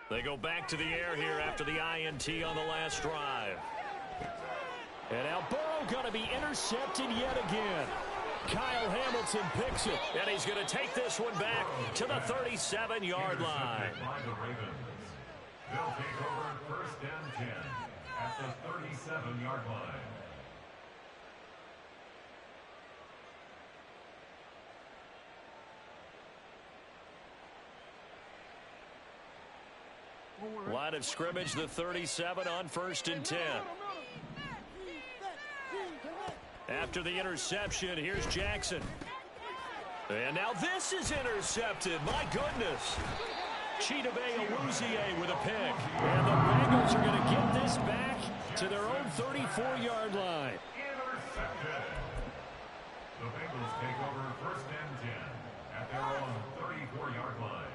They go back to the air here after the INT on the last drive. And now Burrow going to be intercepted yet again. Kyle Hamilton picks it, and he's going to take this one back to the 37-yard line. They'll take over first and 10 at the 37-yard line. Line of scrimmage, the 37 on first and 10. After the interception, here's Jackson. And now this is intercepted. My goodness. Chidobe Awuzie with a pick. And the Bengals are going to get this back to their own 34-yard line. Intercepted. The Bengals take over first and 10 at their own 34-yard line.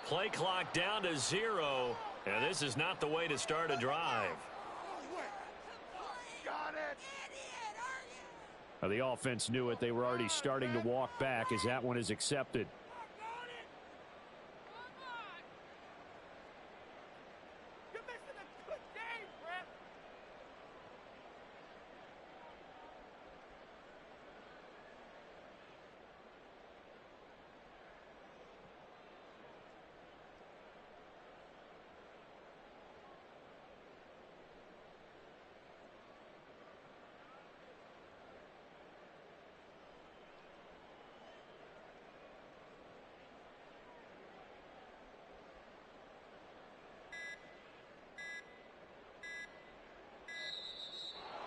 Play clock down to 0, and this is not the way to start a drive. Got it. The offense knew it. They were already starting to walk back as that one is accepted.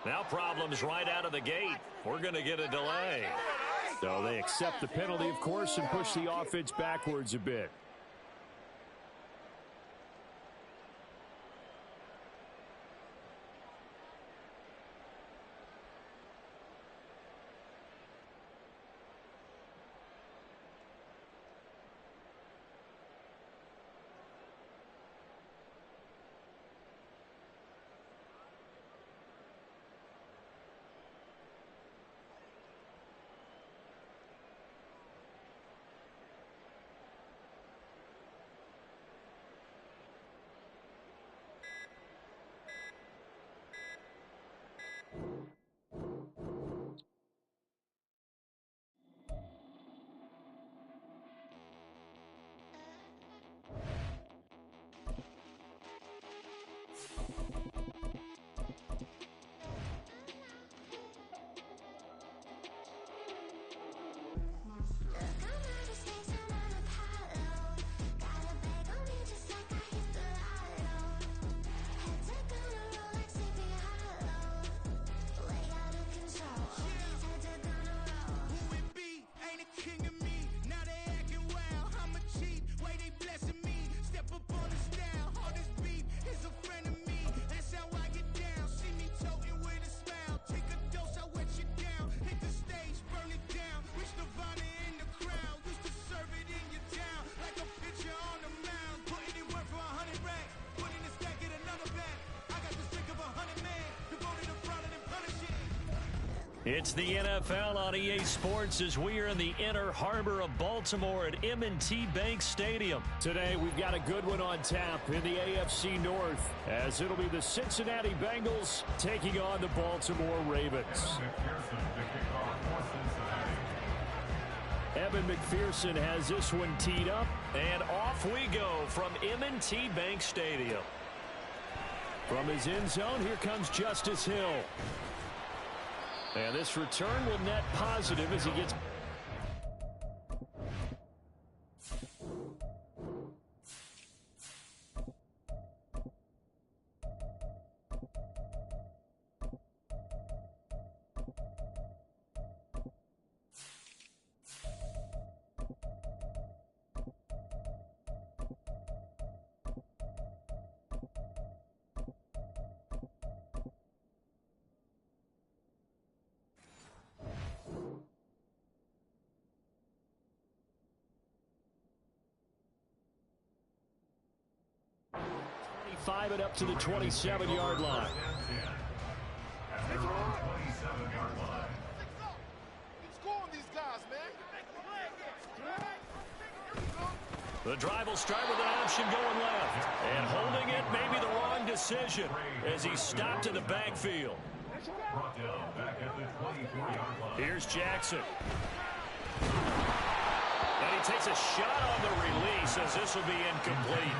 Now problems right out of the gate. We're going to get a delay. So they accept the penalty, of course, and push the offense backwards a bit. It's the NFL on EA Sports as we are in the inner harbor of Baltimore at M&T Bank Stadium. Today, we've got a good one on tap in the AFC North, as it'll be the Cincinnati Bengals taking on the Baltimore Ravens. Evan McPherson has this one teed up, and off we go from M&T Bank Stadium. From his end zone, here comes Justice Hill. And this return will net positive as he gets... 5 it up to the 27-yard line. At their own 27-yard line. Keep scoring these guys, man. The drive will start with an option going left. And holding it may be the wrong decision as he's stopped in the backfield. Brought down back at the 24-yard line. Here's Jackson. And he takes a shot on the release as this will be incomplete.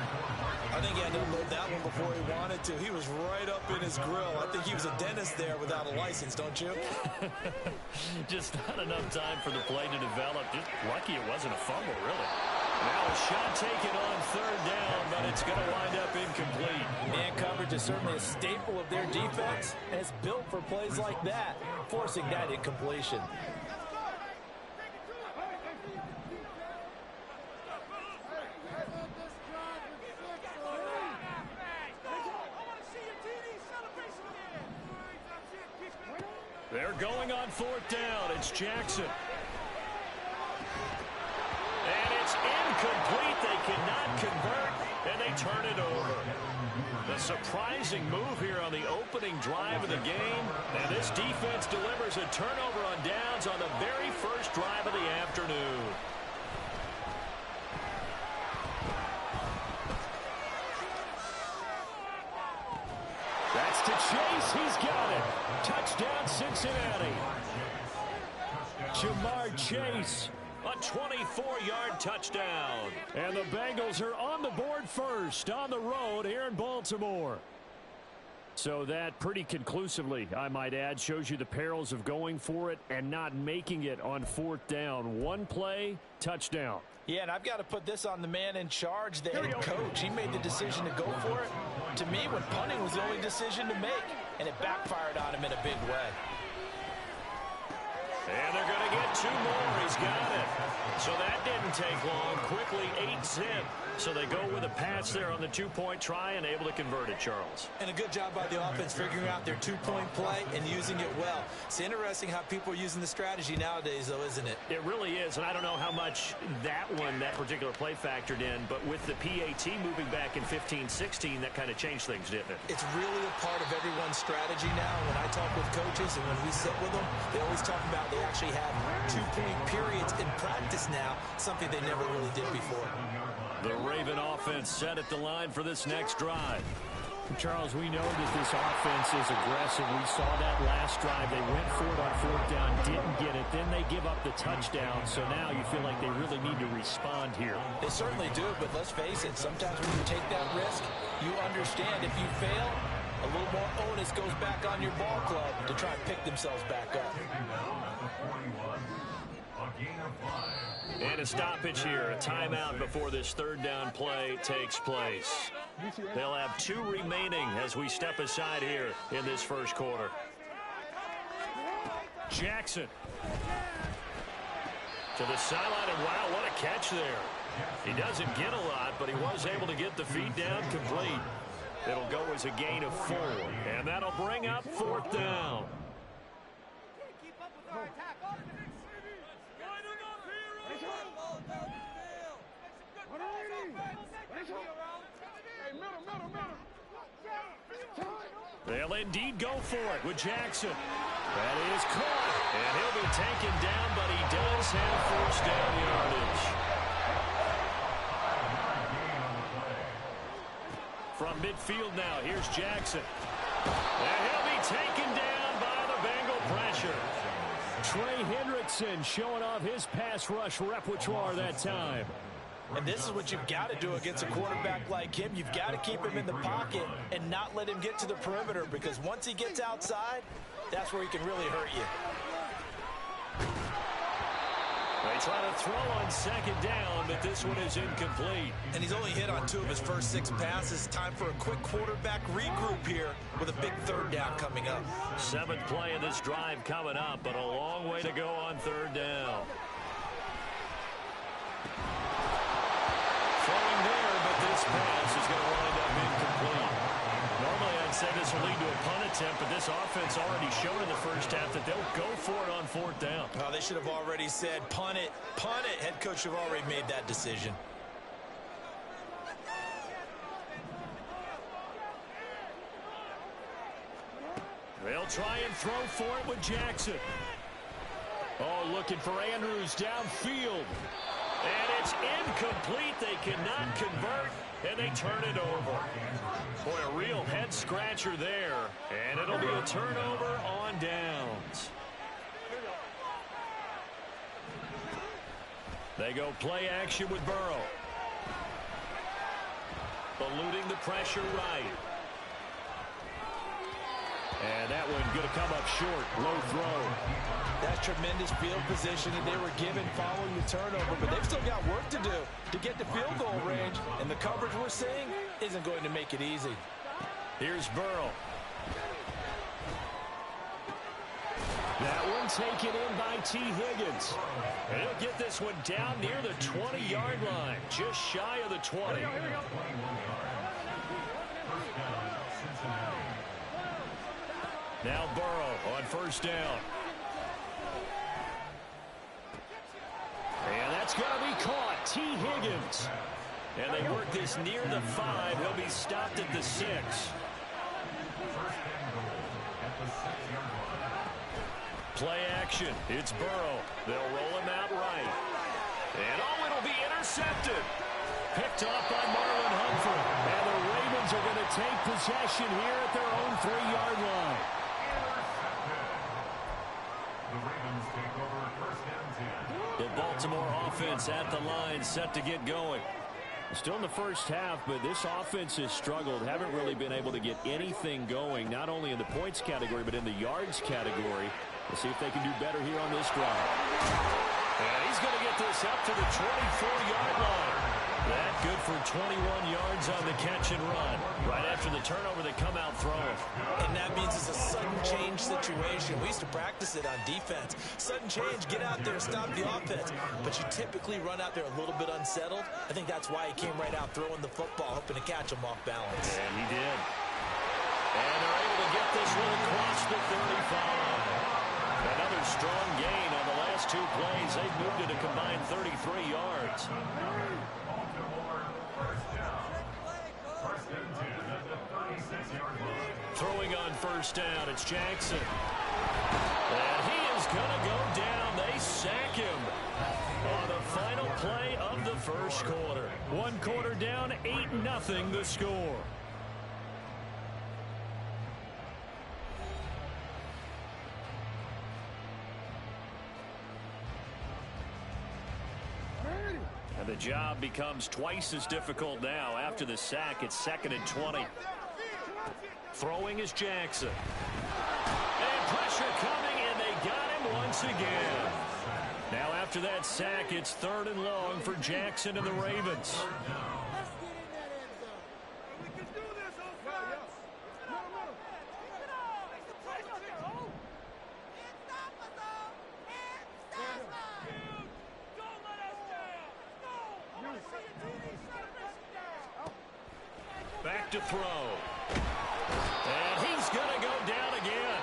I think he had to unload that one before he wanted to. He was right up in his grill. I think he was a dentist there without a license, don't you? Just not enough time for the play to develop. Just lucky it wasn't a fumble, really. Now a shot taken on third down, but it's going to wind up incomplete. Man coverage is certainly a staple of their defense, and it's built for plays like that, forcing that incompletion. They're going on fourth down. It's Jackson. And it's incomplete. They cannot convert, and they turn it over. The surprising move here on the opening drive of the game. And this defense delivers a turnover on downs on the very first drive of the afternoon. That's to Chase. He's got it. Touchdown, Cincinnati. Jamar Chase. A 24-yard touchdown. And the Bengals are on the board first on the road here in Baltimore. So that pretty conclusively, I might add, shows you the perils of going for it and not making it on fourth down. One play, touchdown. Yeah, and I've got to put this on the man in charge there, the coach. He made the decision to go for it. To me, when punting was the only decision to make, and it backfired on him in a big way. And they're going to get two more. He's got it. So that didn't take long. Quickly 8-zip. So they go with a pass there on the two-point try and able to convert it, Charles. And a good job by the offense figuring out their two-point play and using it well. It's interesting how people are using the strategy nowadays, though, isn't it? It really is, and I don't know how much that particular play factored in, but with the PAT moving back in 15-16, that kind of changed things, didn't it? It's really a part of everyone's strategy now. When I talk with coaches and when we sit with them, they always talk about they actually have two-point periods in practice now, something they never really did before. The Raven offense set at the line for this next drive. Charles, we know that this offense is aggressive. We saw that last drive. They went for it on fourth down, didn't get it. Then they give up the touchdown. So now you feel like they really need to respond here. They certainly do, but let's face it, sometimes when you take that risk, you understand if you fail, a little more onus goes back on your ball club to try and pick themselves back up. And a stoppage here, a timeout before this third down play takes place. They'll have two remaining as we step aside here in this first quarter. Jackson to the sideline, and wow, what a catch there. He doesn't get a lot, but he was able to get the feed down complete. It'll go as a gain of 4, and that'll bring up fourth down. They'll indeed go for it with Jackson. That is caught, and he'll be taken down, but he does have first down yardage. From midfield now, here's Jackson. And he'll be taken down by the Bengal pressure. Trey Hendrickson showing off his pass rush repertoire that time. And this is what you've got to do against a quarterback like him. You've got to keep him in the pocket and not let him get to the perimeter, because once he gets outside, that's where he can really hurt you. They try to throw on second down, but this one is incomplete. And he's only hit on 2 of his first 6 passes. Time for a quick quarterback regroup here with a big third down coming up. 7th play of this drive coming up, but a long way to go on third down. Throwing there, but this pass is going to wind up incomplete. Normally I'd say this will lead to a punt attempt, but this offense already showed in the first half that they'll go for it on fourth down. Oh, they should have already said, punt it, punt it. Head coach should have already made that decision. They'll try and throw for it with Jackson. Oh, looking for Andrews downfield. And it's incomplete. They cannot convert, and they turn it over. Boy, a real head-scratcher there. And it'll be a turnover on downs. They go play action with Burrow. Eluding the pressure right. And that one going to come up short. Low throw. That's tremendous field position that they were given following the turnover, but they've still got work to do to get to field goal range, and the coverage we're seeing isn't going to make it easy. Here's Burrow. That one taken in by T. Higgins. And he'll get this one down near the 20-yard line, just shy of the 20. Now Burrow on first down. And that's going to be caught. T. Higgins. And they work this near the 5. He'll be stopped at the 6. Play action. It's Burrow. They'll roll him out right. And oh, it'll be intercepted. Picked off by Marlon Humphrey. And the Ravens are going to take possession here at their own 3-yard line. The Ravens take over first and 10. The Baltimore offense at the line, set to get going. Still in the first half, but this offense has struggled. Haven't really been able to get anything going, not only in the points category, but in the yards category. We'll see if they can do better here on this drive. And he's going to get this up to the 24-yard line. That good for 21 yards on the catch and run. Right after the turnover, they come out throwing. And that means it's a sudden change situation. We used to practice it on defense. Sudden change, get out there, stop the offense. But you typically run out there a little bit unsettled. I think that's why he came right out throwing the football, hoping to catch him off balance. And he did. And they're able to get this one across the 35. Another strong gain on the last 2 plays. They've moved it a combined 33 yards. Throwing on first down, it's Jackson. And he is going to go down. They sack him on the final play of the first quarter. 1 quarter down, 8-0 the score. And the job becomes twice as difficult now. After the sack, it's 2nd and 20. Throwing is Jackson. And pressure coming, and they got him once again. Now after that sack, it's 3rd and long for Jackson and the Ravens. Back to throw. And he's going to go down again.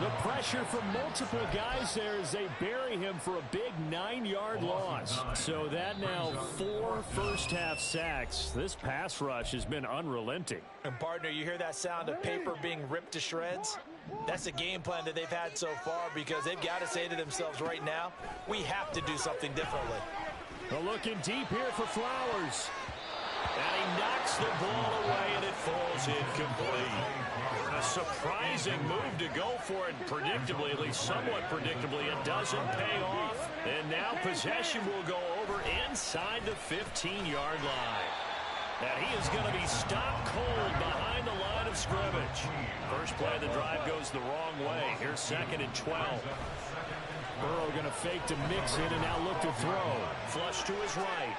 The pressure from multiple guys there as they bury him for a big 9-yard loss. So that now 4 first-half sacks. This pass rush has been unrelenting. And, partner, you hear that sound of paper being ripped to shreds? That's the game plan that they've had so far because they've got to say to themselves right now, we have to do something differently. Well, looking deep here for Flowers. And he knocks the ball away, and it falls incomplete. A surprising move to go for it, predictably, at least somewhat predictably. It doesn't pay off. And now possession will go over inside the 15-yard line. And he is going to be stopped cold behind the line of scrimmage. First play of the drive goes the wrong way. Here's 2nd and 12. Burrow going to fake to mix it and now look to throw. Flush to his right.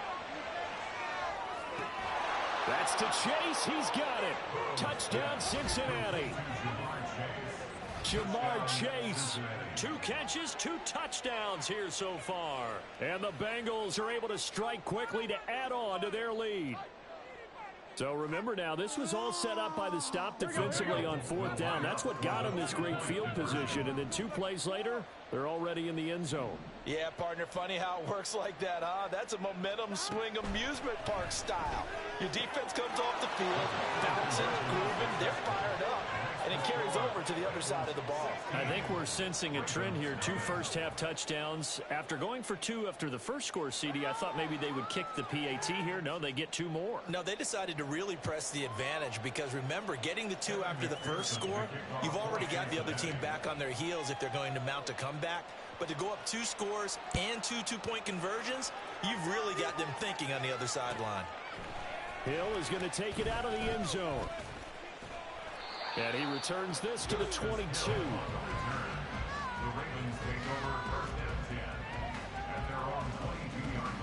That's to Chase. He's got it. Touchdown, Cincinnati. Jamar Chase. 2 catches, 2 touchdowns here so far. And the Bengals are able to strike quickly to add on to their lead. So remember now, this was all set up by the stop defensively on 4th down. That's what got them this great field position. And then 2 plays later, they're already in the end zone. Yeah, partner, funny how it works like that, huh? That's a momentum swing amusement park style. Your defense comes off the field, bouncing, grooving, they're fired up. and it carries over to the other side of the ball. I think we're sensing a trend here. 2 first-half touchdowns. After going for 2 after the first score, CD, I thought maybe they would kick the PAT here. No, they get 2 more. No, they decided to really press the advantage because, remember, getting the 2 after the first score, you've already got the other team back on their heels if they're going to mount a comeback. But to go up 2 scores and 2 two-point conversions, you've really got them thinking on the other sideline. Hill is going to take it out of the end zone. And he returns this to the 22. The Ravens take over first and 10 at their own 22-yard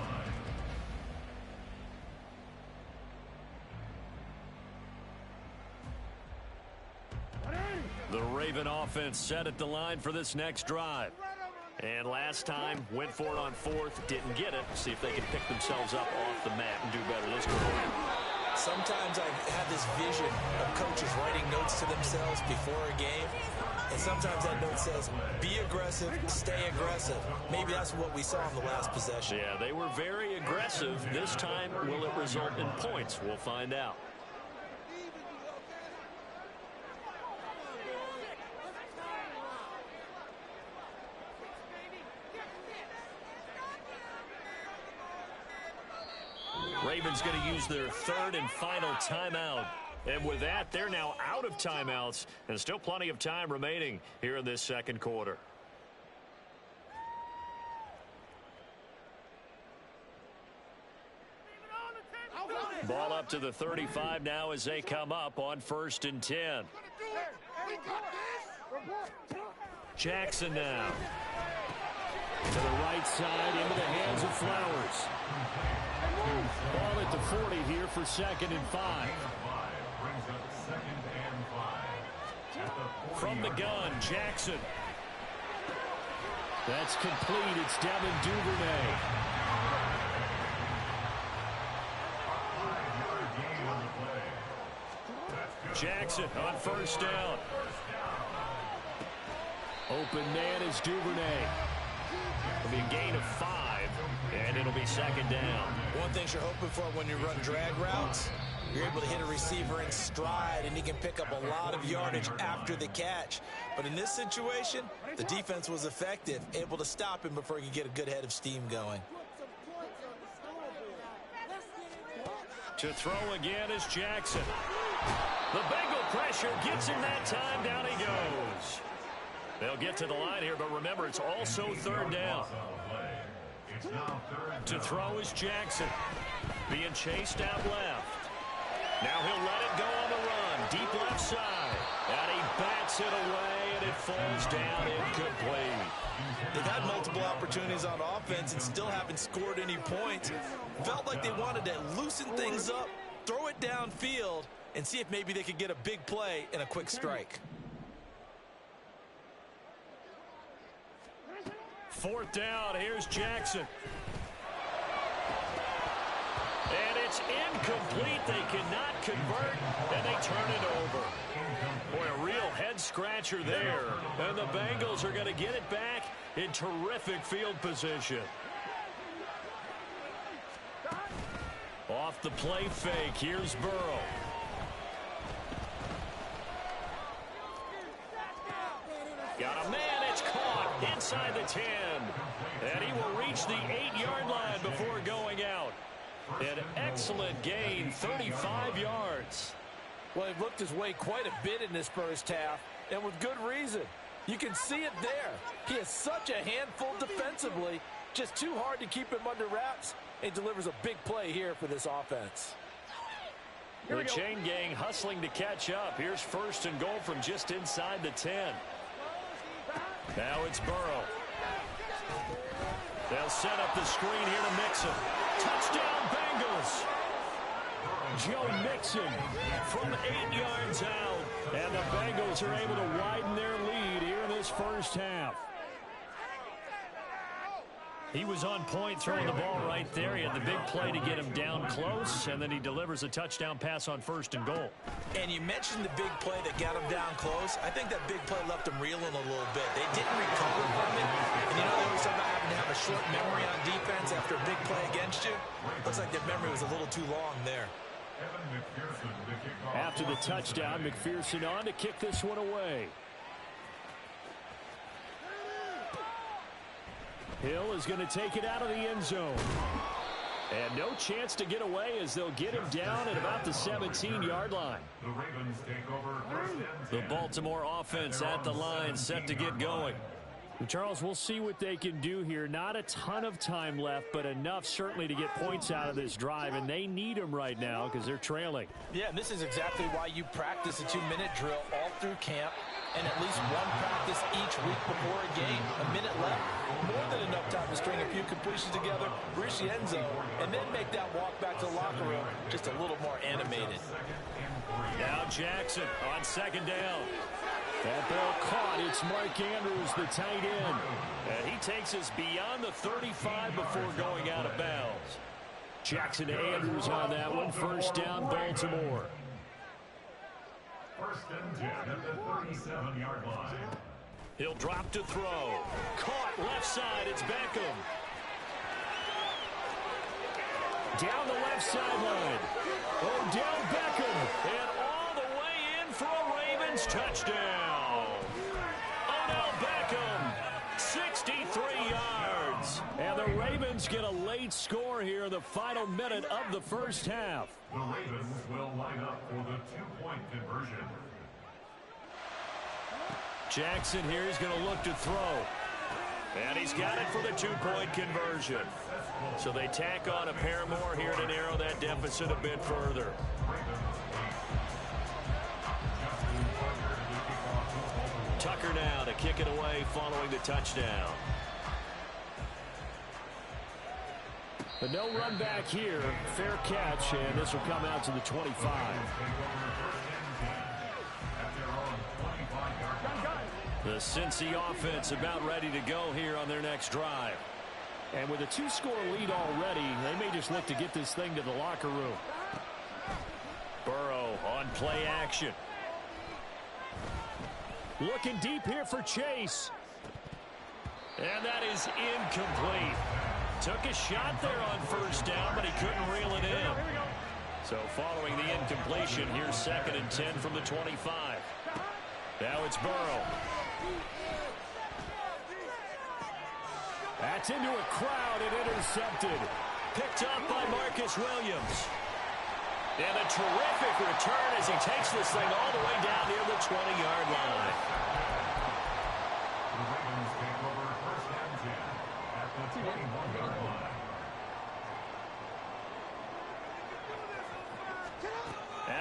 line. The Raven offense set at the line for this next drive. And last time, went for it on 4th, didn't get it. See if they can pick themselves up off the mat and do better this quarter. Sometimes I have this vision of coaches writing notes to themselves before a game, and sometimes that note says, be aggressive, stay aggressive. Maybe that's what we saw in the last possession. Yeah, they were very aggressive. This time, will it result in points? We'll find out. Ravens going to use their 3rd and final timeout. And with that, they're now out of timeouts. And still plenty of time remaining here in this second quarter. Ball up to the 35 now as they come up on 1st and 10. Jackson now. To the right side, into the hands of Flowers. Ball at the 40 here for 2nd and 5. From the gun, Jackson. That's complete. It's Devin Duvernay. Jackson on 1st down. Open man is Duvernay. It'll be a gain of 5, and it'll be 2nd down. One thing you're hoping for when you run drag routes, you're able to hit a receiver in stride, and he can pick up a lot of yardage after the catch. But in this situation, the defense was effective, able to stop him before he could get a good head of steam going. To throw again is Jackson. The Bengal pressure gets him that time. Down he goes. They'll get to the line here, but remember, it's also 3rd down. To throw is Jackson. Being chased out left. Now he'll let it go on the run. Deep left side. And he bats it away, and it falls down incomplete. They've had multiple opportunities on offense and still haven't scored any points. Felt like they wanted to loosen things up, throw it downfield, and see if maybe they could get a big play and a quick strike. 4th down, here's Jackson. And it's incomplete. They cannot convert, and they turn it over. Boy, a real head-scratcher there. And the Bengals are going to get it back in terrific field position. Off the play fake, here's Burrow. Got a man, it's caught inside the 10. And he will reach the 8-yard line before going out. An excellent gain, 35 yards. Well, he looked his way quite a bit in this first half, and with good reason. You can see it there. He is such a handful defensively, just too hard to keep him under wraps, and delivers a big play here for this offense. The chain gang hustling to catch up. Here's 1st and goal from just inside the 10. Now it's Burrow. They'll set up the screen here to Mixon. Touchdown, Bengals. Joe Mixon from 8 yards out. And the Bengals are able to widen their lead here in this first half. He was on point throwing the ball right there. He had the big play to get him down close, and then he delivers a touchdown pass on 1st and goal. And you mentioned the big play that got him down close. I think that big play left him reeling a little bit. They didn't recover from it. And you know they always talk about having to have a short memory on defense after a big play against you. Looks like their memory was a little too long there. After the touchdown, McPherson on to kick this one away. Hill is going to take it out of the end zone. And no chance to get away as they'll get him down at about the 17-yard line. The Ravens take over first and 10. The Baltimore offense at the line, set to get going. Charles, we'll see what they can do here. Not a ton of time left, but enough certainly to get points out of this drive, and they need them right now because they're trailing. Yeah, and this is exactly why you practice a 2-minute drill all through camp and at least one practice each week before a game. A minute left, more than enough time to string a few completions together, reach the end zone, and then make that walk back to the locker room just a little more animated. Now Jackson on second down. That ball caught. It's Mark Andrews, the tight end. And he takes us beyond the 35 before going out of bounds. Jackson to Andrews on that one. First down, Baltimore. First and 10 at the 37-yard line. He'll drop to throw. Caught left side. It's Beckham. Down the left sideline. Odell Beckham. And all the way in for a Ravens touchdown. Odell Beckham, 63 yards. And the Ravens get a late score here in the final minute of the first half. The Ravens will line up for the two-point conversion. Jackson here is going to look to throw. And he's got it for the two-point conversion. So they tack on a pair more here to narrow that deficit a bit further. Tucker now to kick it away following the touchdown. But no run back here. Fair catch, and this will come out to the 25. The Cincy offense about ready to go here on their next drive. And with a two-score lead already, they may just look to get this thing to the locker room. Burrow on play action. Looking deep here for Chase. And that is incomplete. Took a shot there on first down, but he couldn't reel it in. So following the incompletion, here's second and 10 from the 25. Now it's Burrow. That's into a crowd and intercepted. Picked up by Marcus Williams. And a terrific return as he takes this thing all the way down near the 20-yard line. The Ravens take over first and 10 at the 21-yard line.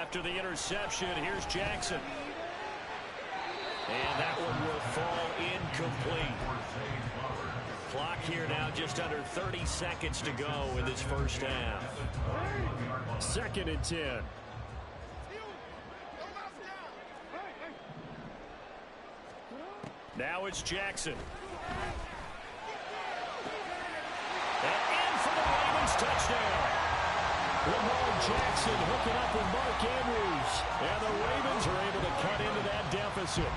After the interception, here's Jackson. And that one will fall incomplete. Clock here now just under 30 seconds to go in this first half. Second and 10. Now it's Jackson. And in for the Ravens touchdown. Lamar Jackson hooking up with Mark Andrews. And the Ravens are able to cut into that deficit.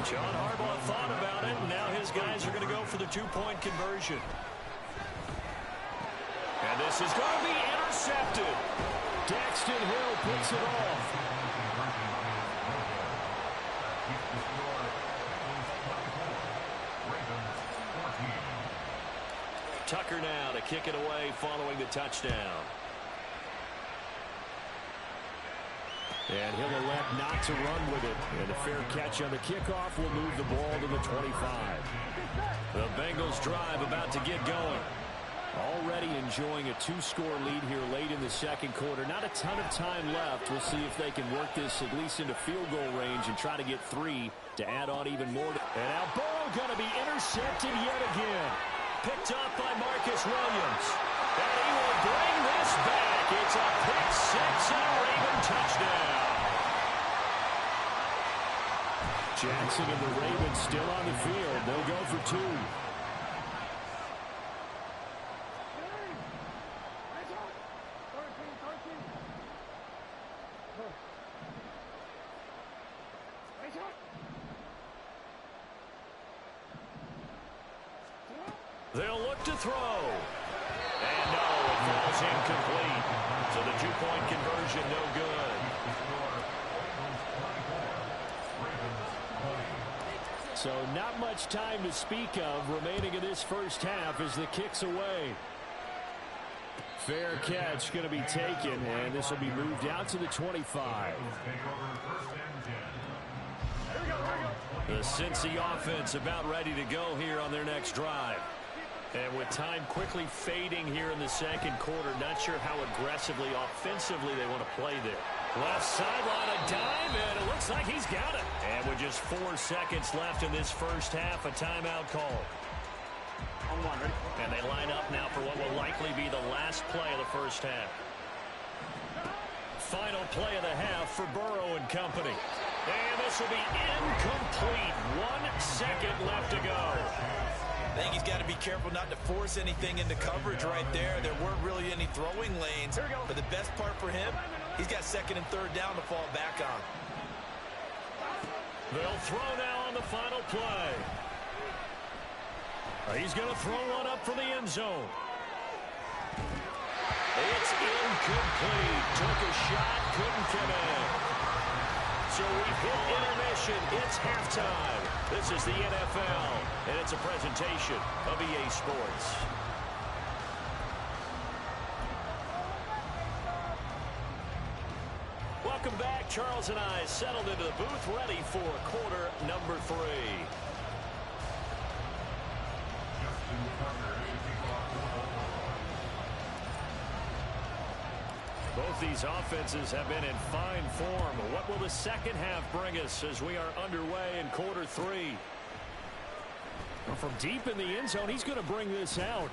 John Harbaugh thought about it, and now his guys are going to go for the two-point conversion. And this is going to be intercepted. Daxton Hill puts it off. Tucker now to kick it away following the touchdown. And he'll elect not to run with it. And a fair catch on the kickoff will move the ball to the 25. The Bengals drive about to get going. Already enjoying a two-score lead here late in the second quarter. Not a ton of time left. We'll see if they can work this at least into field goal range and try to get 3 to add on even more. And now Burrow going to be intercepted yet again. Picked up by Marcus Williams. And he will bring this back. It's a pick six and a Raven touchdown. Jackson and the Ravens still on the field. They'll go for 2. They'll look to throw. And no, it falls incomplete. So the two-point conversion no good. So not much time to speak of remaining in this first half as the kick's away. Fair catch going to be taken, and this will be moved out to the 25. The Cincy offense about ready to go here on their next drive. And with time quickly fading here in the second quarter, not sure how aggressively, offensively they want to play there. Left sideline, a dive, and it looks like he's got it. And with just 4 seconds left in this first half, a timeout call. And they line up now for what will likely be the last play of the first half. Final play of the half for Burrow and company. And this will be incomplete. 1 second left to go. I think he's got to be careful not to force anything into coverage right there. There weren't really any throwing lanes. But the best part for him, he's got second and third down to fall back on. They'll throw now on the final play. He's going to throw one up for the end zone. It's incomplete. Took a shot, couldn't connect. So we've hit intermission. It's halftime. This is the NFL, and it's a presentation of EA Sports. Welcome back. Charles and I settled into the booth, ready for quarter number 3. Both these offenses have been in fine form. What will the second half bring us as we are underway in quarter 3? Well, from deep in the end zone, he's going to bring this out.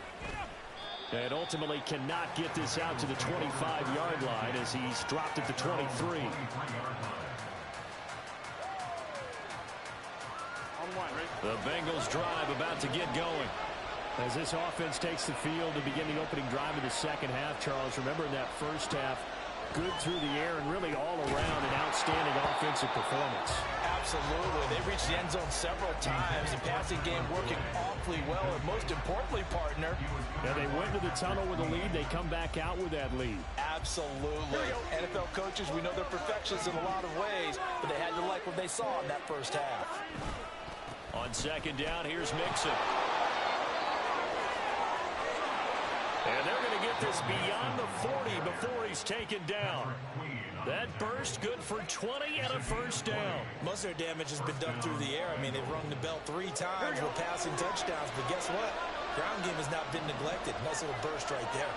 And ultimately cannot get this out to the 25-yard line as he's dropped at the 23. The Bengals drive about to get going. As this offense takes the field to begin the opening drive of the second half, Charles, remember in that first half, good through the air and really all around an outstanding offensive performance. Absolutely. They reached the end zone several times. The passing game working awfully well. And most importantly, partner, yeah, they went to the tunnel with a lead. They come back out with that lead. Absolutely. NFL coaches, we know they're perfectionists in a lot of ways, but they had to like what they saw in that first half. On second down, here's Mixon. And they're going to get this beyond the 40 before he's taken down. That burst good for 20 and a first down. Most of their damage has been done through the air. I mean, they've rung the bell 3 times with passing touchdowns. But guess what? Ground game has not been neglected. Nice little burst right there.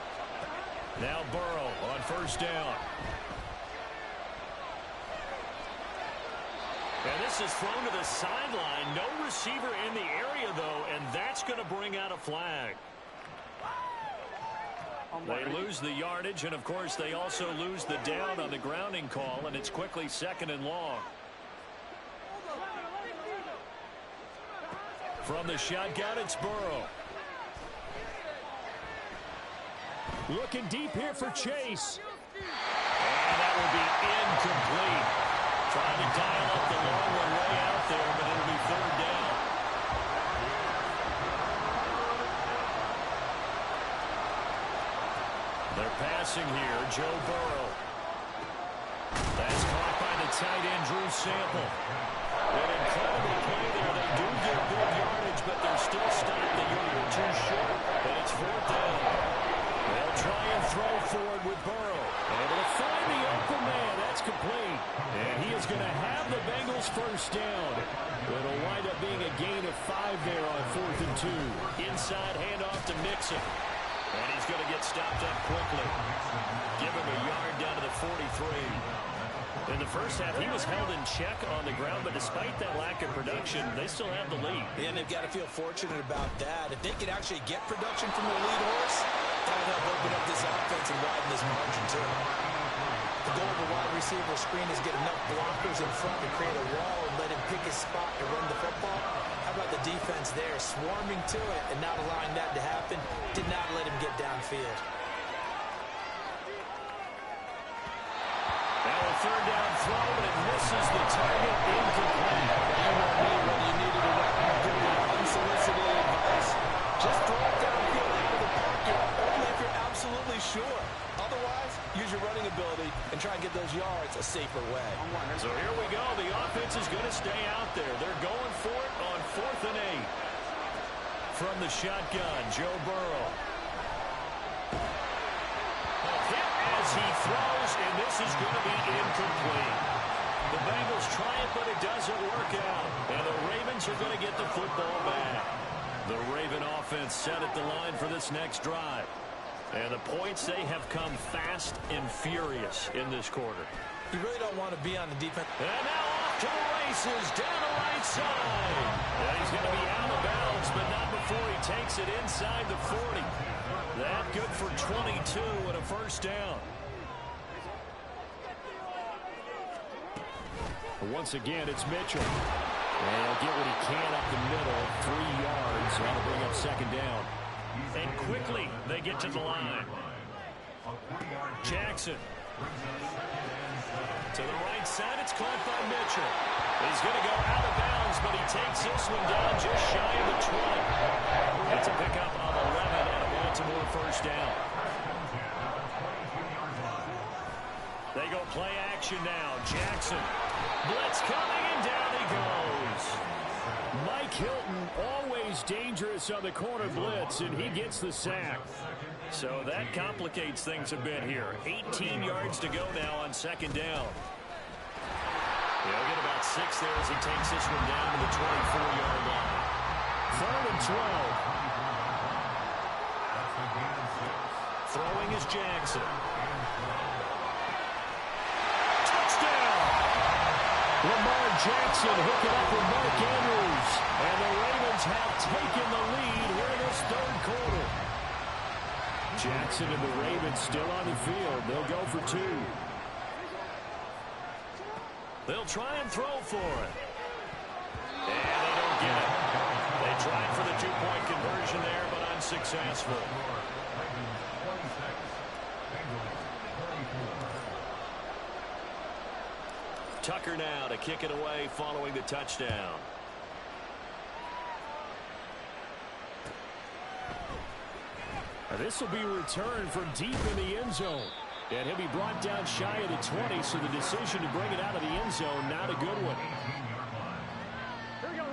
Now Burrow on first down. And this is thrown to the sideline. No receiver in the area, though, and that's going to bring out a flag. They lose the yardage, and, of course, they also lose the down on the grounding call, and it's quickly second and long. From the shotgun, it's Burrow. Looking deep here for Chase. And that will be incomplete. Trying to dial up the long one way out there, but it'll be third down. They're passing here, Joe Burrow. That's caught by the tight end, Drew Sample. An incredible play there. They do get good yardage, but they're still stopped the yard or two short, and it's fourth down. They'll try and throw forward with Burrow. Able to find the open man. That's complete. And he is going to have the Bengals first down. It'll wind up being a gain of 5 there on 4th and 2. Inside handoff to Mixon. And he's going to get stopped up quickly. Give him a yard down to the 43. In the first half, he was held in check on the ground, but despite that lack of production, they still have the lead. And they've got to feel fortunate about that. If they can actually get production from their lead horse, that'll help open up this offense and widen this margin, too. The goal of a wide receiver screen is get enough blockers in front to create a wall and let him pick his spot to run the football. How about the defense there, swarming to it and not allowing that to happen? Did not let him get downfield. Now a third down throw, but it misses the target. Incomplete. You know me, when you needed a weapon to give you unsolicited advice, just throw it downfield out of the pocket, only if you're absolutely sure. Otherwise, you use your running ability and try and get those yards a safer way. So here we go. The offense is going to stay out there. They're going for it on 4th and 8. From the shotgun, Joe Burrow. A hit as he throws, and this is going to be incomplete. The Bengals try it, but it doesn't work out. And the Ravens are going to get the football back. The Raven offense set at the line for this next drive. And the points, they have come fast and furious in this quarter. You really don't want to be on the defense. And now off to the races, down the right side. And he's going to be out of bounds, but not before he takes it inside the 40. That good for 22 and a first down. Once again, it's Mitchell. And he'll get what he can up the middle, 3 yards. That'll bring up second down. And quickly, they get to the line. Jackson. To the right side, it's caught by Mitchell. He's going to go out of bounds, but he takes this one down just shy of the 20. It's a pickup of 11 and a Baltimore first down. They go play action now. Jackson. Blitz coming, and down he goes. Mike Hilton, always dangerous on the corner blitz, and he gets the sack. So that complicates things a bit here. 18 yards to go now on second down. He'll get about 6 there as he takes this one down to the 24-yard line. 3rd and 12. Throwing is Jackson. Touchdown! Lamar Jackson hooking up with Mark Andrews. And the Ravens have taken the lead here in this 3rd quarter. Jackson and the Ravens still on the field. They'll go for 2. They'll try and throw for it. And they don't get it. They tried for the 2-point conversion there, but unsuccessful. Tucker now to kick it away following the touchdown. This will be returned from deep in the end zone. And he'll be brought down shy of the 20, so the decision to bring it out of the end zone, not a good one.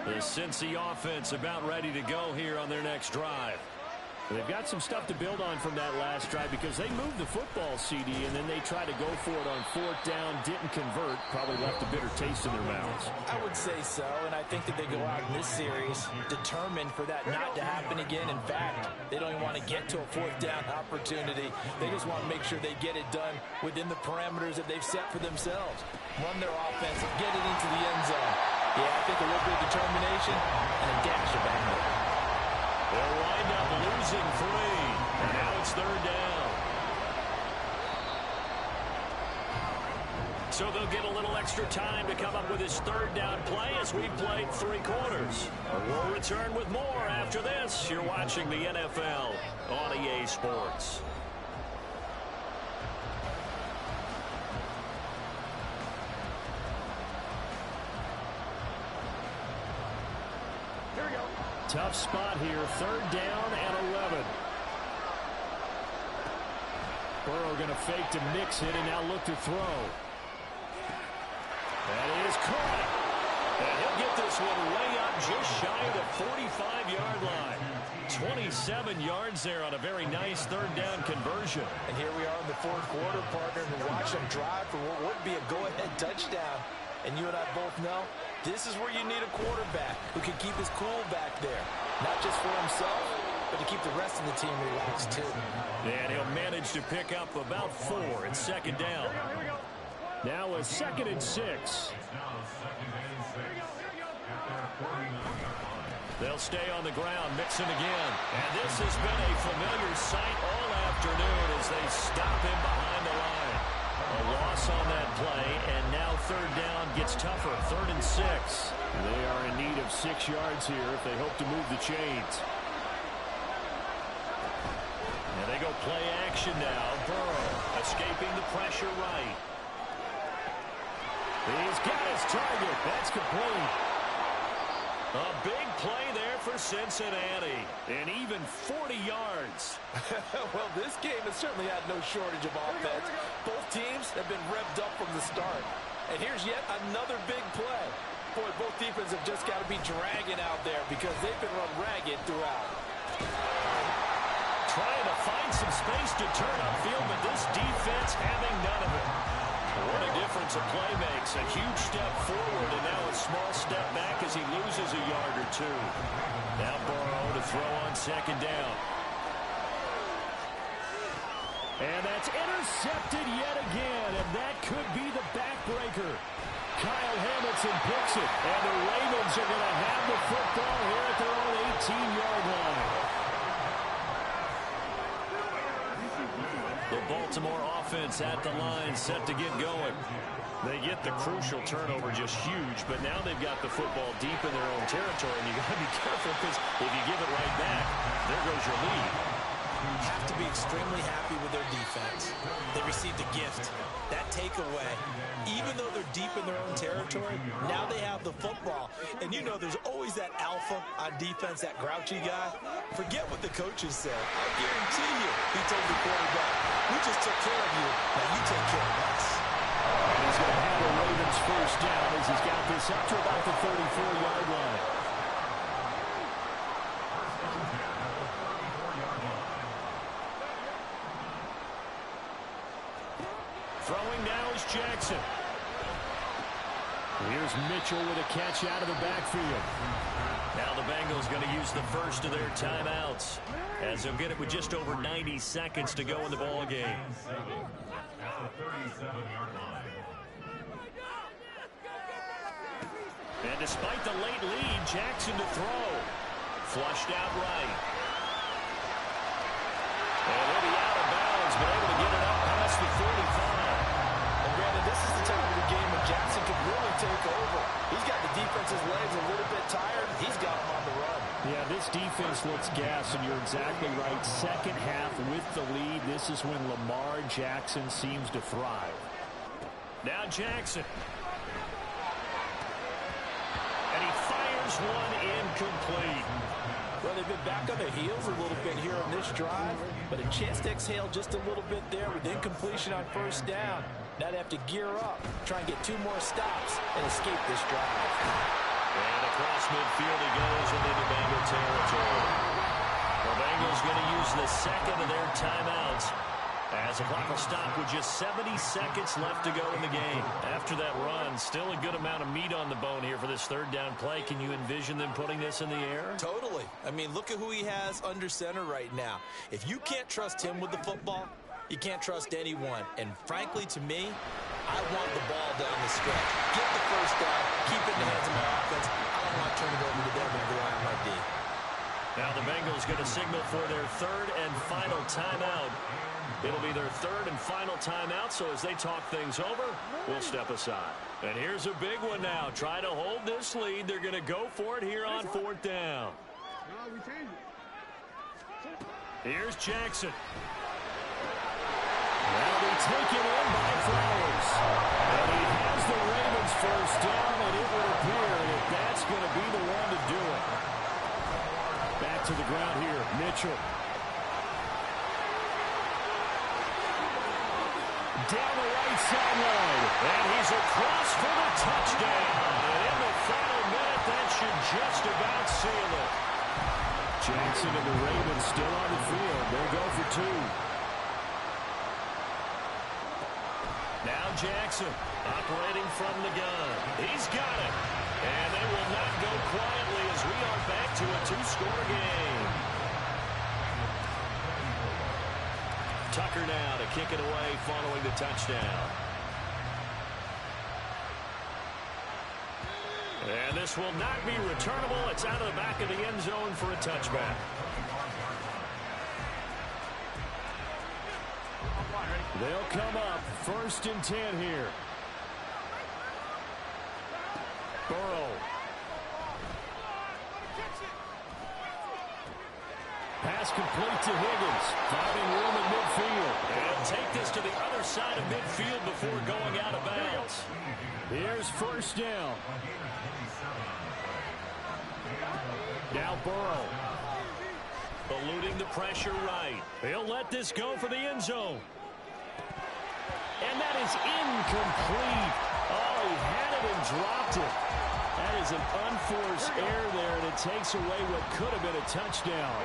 The Cincy offense about ready to go here on their next drive. They've got some stuff to build on from that last drive because they moved the football, CD, and then they tried to go for it on 4th down, didn't convert, probably left a bitter taste in their mouths. I would say so, and I think that they go out in this series determined for that not to happen again. In fact, they don't even want to get to a 4th down opportunity. They just want to make sure they get it done within the parameters that they've set for themselves. Run their offense, get it into the end zone. Yeah, I think a little bit of determination and a dash of anger. They'll wind up losing 3. And now it's 3rd down. So they'll get a little extra time to come up with his 3rd down play as we've played 3 quarters. We'll return with more after this. You're watching the NFL on EA Sports. Tough spot here, 3rd down and 11. Burrow going to fake to mix it and now look to throw. That is caught. And he'll get this one way up just shy of the 45-yard line. 27 yards there on a very nice 3rd down conversion. And here we are in the 4th quarter, partner, and watch them drive for what would be a go-ahead touchdown. And you and I both know this is where you need a quarterback who can keep his cool back there. Not just for himself, but to keep the rest of the team relaxed too. And he'll manage to pick up about 4 at 2nd down. Now a 2nd and 6. They'll stay on the ground, mixing again. And this has been a familiar sight all afternoon as they stop him behind the line. A loss on that play, and now 3rd down gets tougher, 3rd and 6. They are in need of 6 yards here if they hope to move the chains. And they go play action now. Burrow escaping the pressure right. He's got his target. That's complete. A big play there for Cincinnati. And even 40 yards. Well, this game has certainly had no shortage of offense. Both teams have been revved up from the start. And here's yet another big play. Boy, both defenses have just got to be dragging out there because they've been run ragged throughout. Trying to find some space to turn upfield, but this defense having none of it. What a difference a play makes. A huge step forward and now a small step back as he loses a yard or two. Now Burrow to throw on second down. And that's intercepted yet again, and that could be the backbreaker. Kyle Hamilton picks it, and the Ravens are going to have the football here at their own 18-yard line. The Baltimore offense at the line, set to get going. They get the crucial turnover, just huge, but now they've got the football deep in their own territory, and you got to be careful because if you give it right back, there goes your lead. Have to be extremely happy with their defense. They received a gift. That takeaway, even though they're deep in their own territory, now they have the football. And you know there's always that alpha on defense, that grouchy guy. Forget what the coaches said. I guarantee you, he told the quarterback, we just took care of you, now you take care of us. And he's going to have the Ravens first down as he's got this up to about the 34-yard line. Throwing now is Jackson. Here's Mitchell with a catch out of the backfield. Now the Bengals going to use the first of their timeouts as they'll get it with just over 90 seconds to go in the ball game. At the 37-yard line. And despite the late lead, Jackson to throw. Flushed out right. And he'll be out of bounds, but able to get it up past the 45. And granted, this is the time of the game when Jackson could really take over. He's got the defense's legs a little bit tired. He's got him on the run. Yeah, this defense looks gas, and you're exactly right. Second half with the lead, this is when Lamar Jackson seems to thrive. Now Jackson. And he fires one incomplete. Well, they've been back on their heels a little bit here on this drive, but a chance to exhale just a little bit there with incompletion on first down. Now they have to gear up, try and get 2 more stops, and escape this drive. And across midfield he goes and into Bengal territory. The Bengals going to use the second of their timeouts as the clock will stop with just 70 seconds left to go in the game. After that run, still a good amount of meat on the bone here for this third down play. Can you envision them putting this in the air? Totally. I mean, look at who he has under center right now. If you can't trust him with the football, you can't trust anyone. And frankly, to me, I want the ball down the stretch. Get the first down, keep it in the hands of my offense. I don't want to turn it over to them and rely on my D. Now the Bengals going to signal for their third and final timeout. It'll be their third and final timeout, so as they talk things over, we'll step aside. And here's a big one now. Try to hold this lead. They're going to go for it here on fourth down. Here's Jackson. That'll be taken in by Flowers. And he has the Ravens first down, and it would appear that that's going to be the one to do it. Back to the ground here, Mitchell. Down the right sideline. And he's across for the touchdown. And in the final minute, that should just about seal it. Jackson and the Ravens still on the field. They'll go for 2. Now Jackson operating from the gun. He's got it. And they will not go quietly as we are back to a 2-score game. Tucker now to kick it away following the touchdown. And this will not be returnable. It's out of the back of the end zone for a touchback. They'll come up 1st and 10 here. Burrow. Pass complete to Higgins. Finding room in midfield. And take this to the other side of midfield before going out of bounds. Here's first down. Now Burrow. Eluding the pressure right. He'll let this go for the end zone. And that is incomplete. Oh, he had it and dropped it. That is an unforced error there, and it takes away what could have been a touchdown.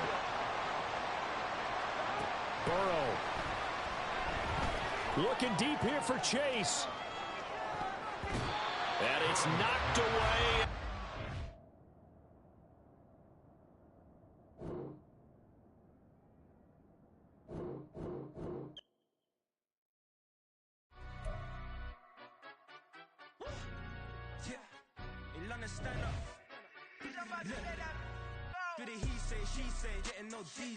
Burrow. Looking deep here for Chase. And it's knocked away. Stand up. Do the he say, she say, getting no G's.